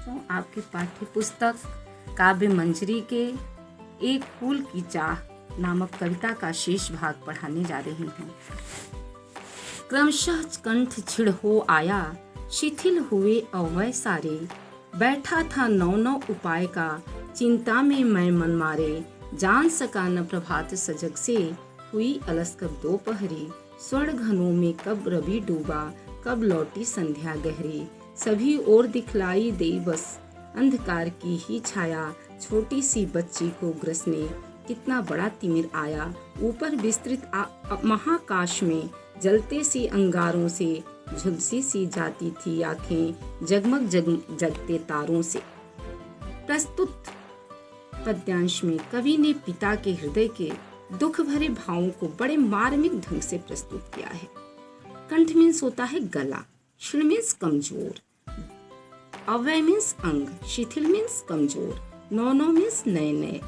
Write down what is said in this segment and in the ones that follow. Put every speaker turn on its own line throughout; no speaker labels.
दोस्तों, आपके पाठ्य पुस्तक काव्य मंजरी के एक फूल की चाह नामक कविता का शेष भाग पढ़ाने जा रही हूँ। क्रमशः कंठ छिड़ हो आया, शिथिल हुए अवय सारे, बैठा था नौ नौ उपाय का, चिंता में मैं मन मारे, जान सका न प्रभात सजग से, हुई अलस कब दोपहरी, स्वर्ण घनों में कब रवि डूबा, कब लौटी संध्या गहरी, सभी ओर दिखलाई दे बस अंधकार की ही छाया, छोटी सी बच्ची को ग्रसने कितना बड़ा तिमिर आया, ऊपर विस्तृत महाकाश में जलते सी अंगारों से झुलसी सी जाती थी आंखें जगमग जगते तारों से। प्रस्तुत पद्यांश में कवि ने पिता के हृदय के दुख भरे भावों को बड़े मार्मिक ढंग से प्रस्तुत किया है। कंठ मीन्स होता है गला, क्षीण मीन्स कमजोर, अवय मीन्स अंग, शिथिल मीन्स कमजोर, नौ नौ मीन्स नए नए,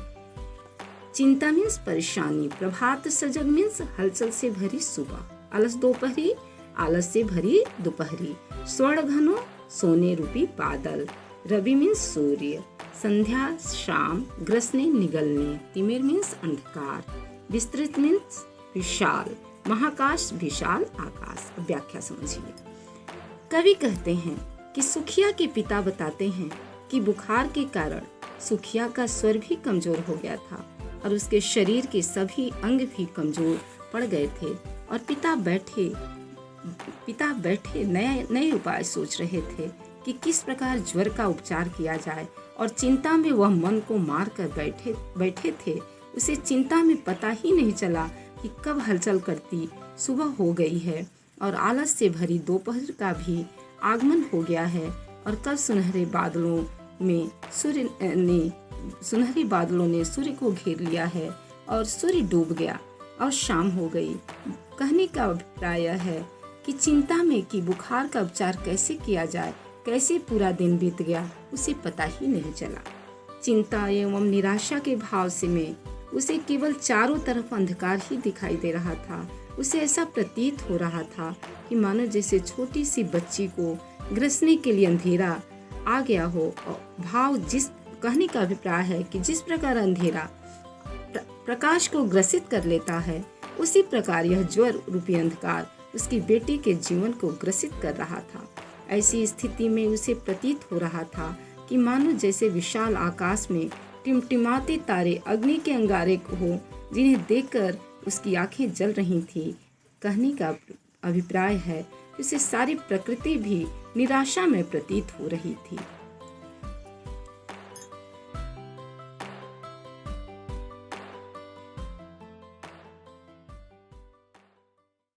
चिंता मीन्स परेशानी, प्रभात सजग मीन्स हलचल से भरी सुबह, अलस दोपहरी आलस से भरी दोपहरी, स्वर्ण घनों सोने रूपी बादल, रवि मीन्स सूर्य, संध्या शाम, ग्रसने निगलने, तिमिर मीन्स अंधकार, विस्तृत मीन्स विशाल, महाकाश विशाल आकाश। अब व्याख्या समझिए। कवि कहते हैं कि सुखिया के पिता बताते हैं कि बुखार के कारण सुखिया का स्वर भी कमजोर हो गया था और उसके शरीर के सभी अंग भी कमजोर पड़ गए थे और पिता बैठे नए नए उपाय सोच रहे थे कि किस प्रकार ज्वर का उपचार किया जाए और चिंता में वह मन को मार कर बैठे थे। उसे चिंता में पता ही नहीं चला कि कब हलचल करती सुबह हो गई है और आलस से भरी दोपहर का भी आगमन हो गया है और कल सुनहरे बादलों ने सूर्य को घेर लिया है और सूर्य डूब गया और शाम हो गई। कहने का अभिप्राय है कि चिंता में कि बुखार का उपचार कैसे किया जाए, कैसे पूरा दिन बीत गया, उसे पता ही नहीं चला। चिंता एवं निराशा के भाव से में उसे केवल चारों तरफ अंधकार ही दिखाई दे रहा था। उसे ऐसा प्रतीत हो रहा था कि मानो जैसे छोटी सी बच्ची को ग्रसने के लिए अंधेरा आ गया हो। कहने का अभिप्राय है कि जिस प्रकार अंधेरा प्रकाश को ग्रसित कर लेता है, उसी प्रकार यह ज्वर रूपी अंधकार उसकी बेटी के जीवन को ग्रसित कर रहा था। ऐसी स्थिति में उसे प्रतीत हो रहा था कि मानो जैसे विशाल आकाश में टिमटिमाते तारे अग्नि के अंगारे हो, जिन्हें देखकर उसकी आंखें जल रही थी। कहने का अभिप्राय है कि उसे सारी प्रकृति भी निराशा में प्रतीत हो रही थी।